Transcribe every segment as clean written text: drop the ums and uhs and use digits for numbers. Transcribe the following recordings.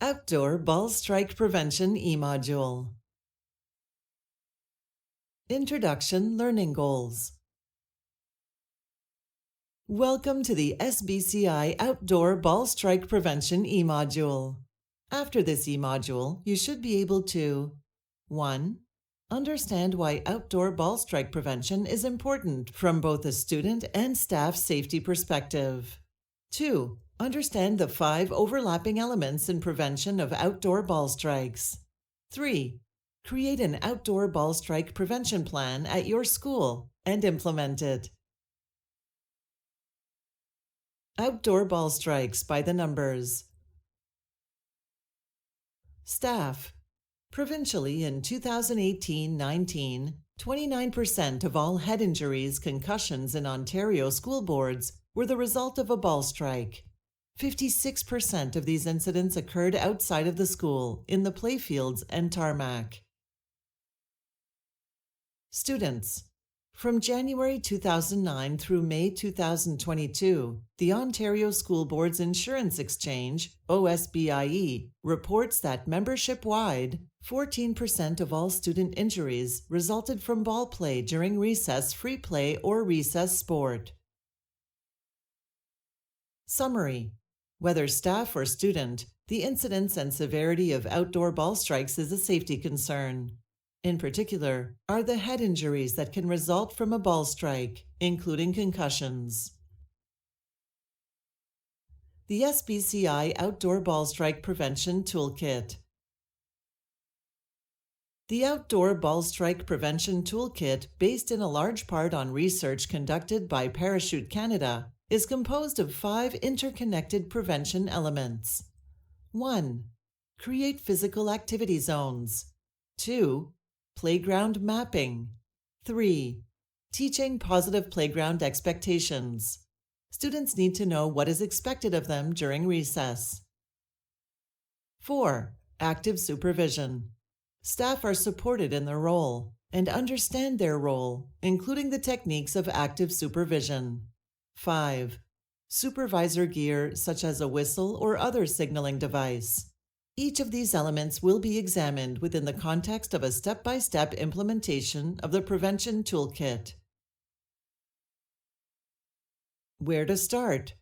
Outdoor Ball Strike Prevention eModule. Introduction Learning Goals. Welcome to the SBCI Outdoor Ball Strike Prevention eModule. After this eModule, you should be able to 1. Understand why outdoor ball strike prevention is important from both a student and staff safety perspective. 2. Understand the 5 overlapping elements in prevention of outdoor ball strikes. 3. Create an outdoor ball strike prevention plan at your school and implement it. Outdoor ball strikes by the numbers. Staff. Provincially in 2018-19, 29% of all head injuries, concussions in Ontario school boards were the result of a ball strike. 56% of these incidents occurred outside of the school, in the playfields and tarmac. Students. From January 2009 through May 2022, the Ontario School Boards Insurance Exchange, OSBIE, reports that membership-wide, 14% of all student injuries resulted from ball play during recess free play or recess sport. Summary. Whether staff or student, the incidence and severity of outdoor ball strikes is a safety concern. In particular, are the head injuries that can result from a ball strike, including concussions. The SBCI Outdoor Ball Strike Prevention Toolkit. The Outdoor Ball Strike Prevention Toolkit, based in a large part on research conducted by Parachute Canada, is composed of 5 interconnected prevention elements. 1. Create physical activity zones. 2. Playground mapping. 3. Teaching positive playground expectations. Students need to know what is expected of them during recess. 4. Active supervision. Staff are supported in their role and understand their role, including the techniques of active supervision. 5. Supervisor gear such as a whistle or other signaling device. Each of these elements will be examined within the context of a step-by-step implementation of the Prevention Toolkit. Where to start?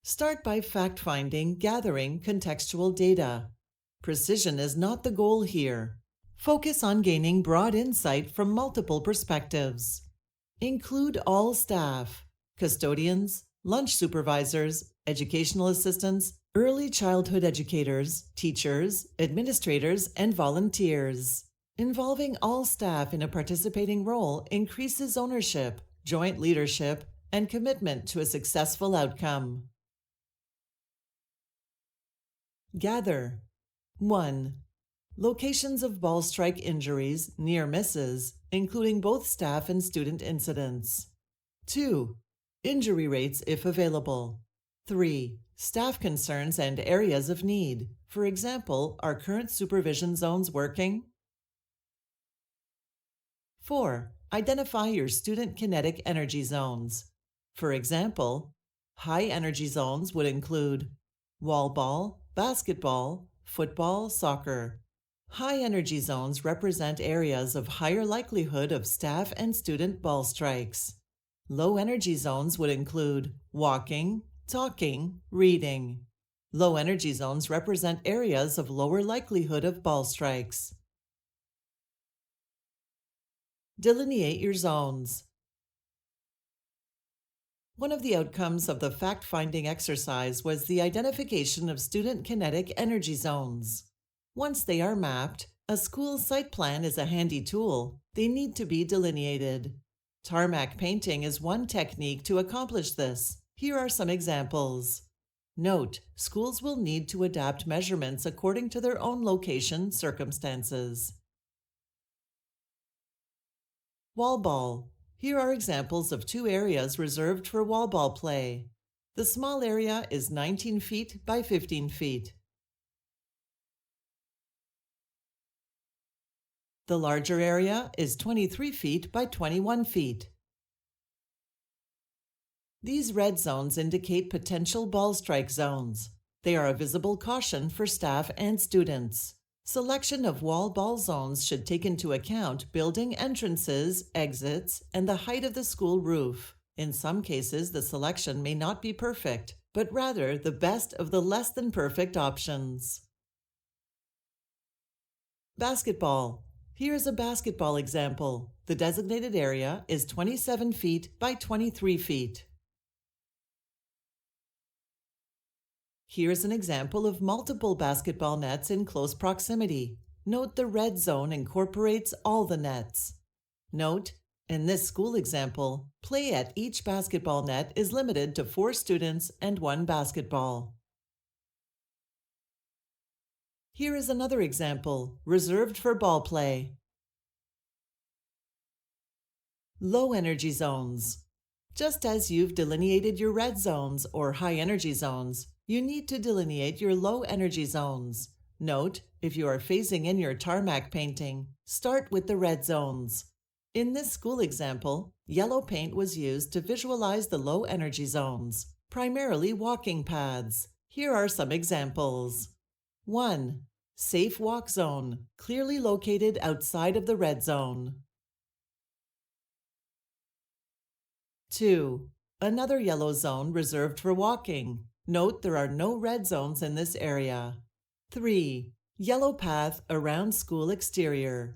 Start by fact-finding, gathering contextual data. Precision is not the goal here. Focus on gaining broad insight from multiple perspectives. Include all staff, custodians, lunch supervisors, educational assistants, early childhood educators, teachers, administrators, and volunteers. Involving all staff in a participating role increases ownership, joint leadership, and commitment to a successful outcome. Gather. 1. Locations of ball strike injuries, near misses, including both staff and student incidents. 2. Injury rates if available. 3. Staff concerns and areas of need. For example, are current supervision zones working? 4. Identify your student kinetic energy zones. For example, high energy zones would include wall ball, basketball, football, soccer. High energy zones represent areas of higher likelihood of staff and student ball strikes. Low energy zones would include walking, talking, reading. Low energy zones represent areas of lower likelihood of ball strikes. Delineate your zones. One of the outcomes of the fact-finding exercise was the identification of student kinetic energy zones. Once they are mapped, a school site plan is a handy tool. They need to be delineated. Tarmac painting is one technique to accomplish this. Here are some examples. Note, schools will need to adapt measurements according to their own location circumstances. Wall ball. Here are examples of 2 areas reserved for wall ball play. The small area is 19 feet by 15 feet. The larger area is 23 feet by 21 feet. These red zones indicate potential ball strike zones. They are a visible caution for staff and students. Selection of wall ball zones should take into account building entrances, exits, and the height of the school roof. In some cases, the selection may not be perfect, but rather the best of the less than perfect options. Basketball. Here is a basketball example. The designated area is 27 feet by 23 feet. Here is an example of multiple basketball nets in close proximity. Note the red zone incorporates all the nets. Note, in this school example, play at each basketball net is limited to 4 students and 1 basketball. Here is another example, reserved for ball play. Low energy zones. Just as you've delineated your red zones or high energy zones, you need to delineate your low energy zones. Note, if you are phasing in your tarmac painting, start with the red zones. In this school example, yellow paint was used to visualize the low energy zones, primarily walking paths. Here are some examples. 1. Safe walk zone, clearly located outside of the red zone. 2. Another yellow zone reserved for walking. Note there are no red zones in this area. 3. Yellow path around school exterior.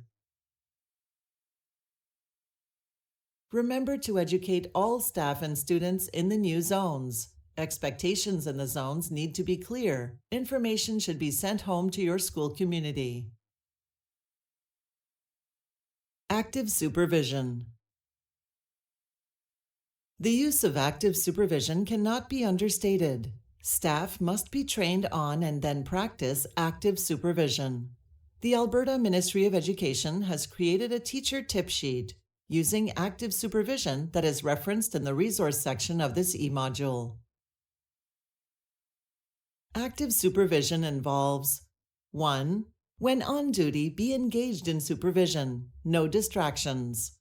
Remember to educate all staff and students in the new zones. Expectations in the zones need to be clear. Information should be sent home to your school community. Active supervision. The use of active supervision cannot be understated. Staff must be trained on and then practice active supervision. The Alberta Ministry of Education has created a teacher tip sheet using active supervision that is referenced in the resource section of this eModule. Active supervision involves 1. When on duty, be engaged in supervision. No distractions.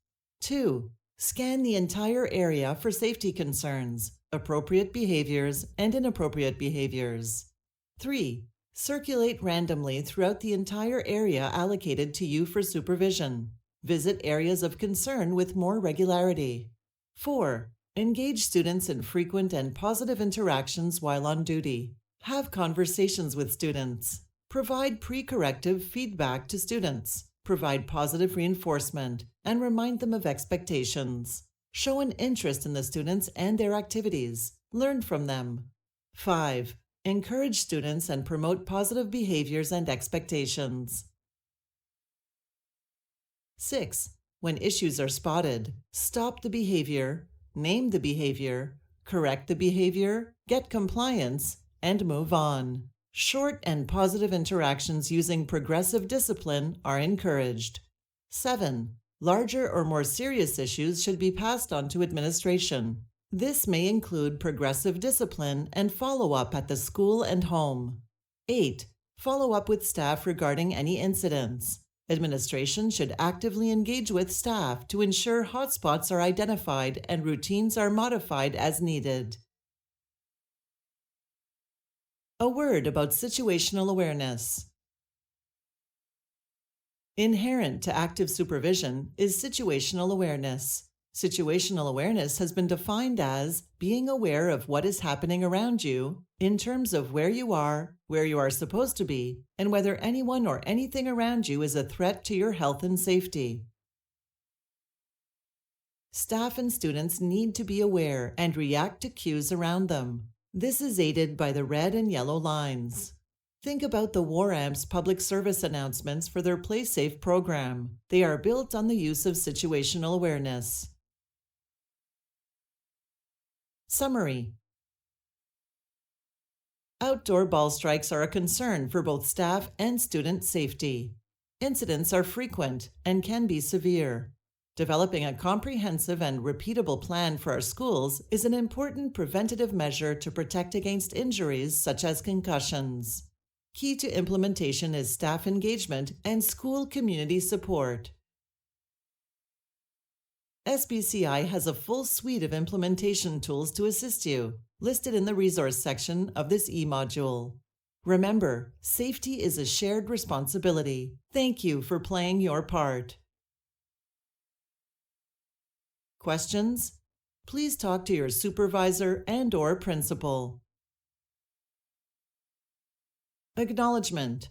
2. Scan the entire area for safety concerns, appropriate behaviors, and inappropriate behaviors. 3. Circulate randomly throughout the entire area allocated to you for supervision. Visit areas of concern with more regularity. 4. Engage students in frequent and positive interactions while on duty. Have conversations with students. Provide pre-corrective feedback to students. Provide positive reinforcement and remind them of expectations. Show an interest in the students and their activities. Learn from them. 5. Encourage students and promote positive behaviors and expectations. 6. When issues are spotted, stop the behavior, name the behavior, correct the behavior, get compliance, and move on. Short and positive interactions using progressive discipline are encouraged. 7. Larger or more serious issues should be passed on to administration. This may include progressive discipline and follow-up at the school and home. 8. Follow up with staff regarding any incidents. Administration should actively engage with staff to ensure hotspots are identified and routines are modified as needed. A word about situational awareness. Inherent to active supervision is situational awareness. Situational awareness has been defined as being aware of what is happening around you in terms of where you are supposed to be, and whether anyone or anything around you is a threat to your health and safety. Staff and students need to be aware and react to cues around them. This is aided by the red and yellow lines. Think about the WARAMP's public service announcements for their Play Safe program. They are built on the use of situational awareness. Summary. Outdoor ball strikes are a concern for both staff and student safety. Incidents are frequent and can be severe. Developing a comprehensive and repeatable plan for our schools is an important preventative measure to protect against injuries such as concussions. Key to implementation is staff engagement and school community support. SBCI has a full suite of implementation tools to assist you, listed in the resource section of this eModule. Remember, safety is a shared responsibility. Thank you for playing your part. Questions? Please talk to your supervisor and/or principal. Acknowledgement.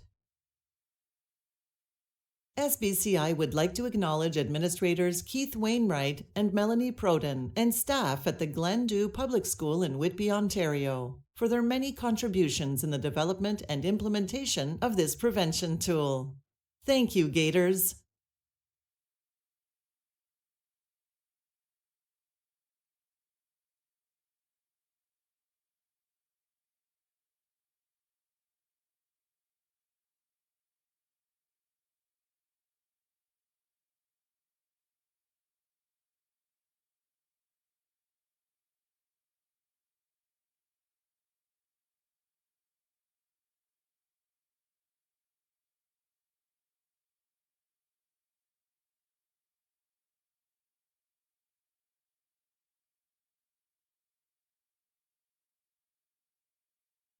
SBCI would like to acknowledge administrators Keith Wainwright and Melanie Proden and staff at the Glendew Public School in Whitby, Ontario, for their many contributions in the development and implementation of this prevention tool. Thank you, Gators!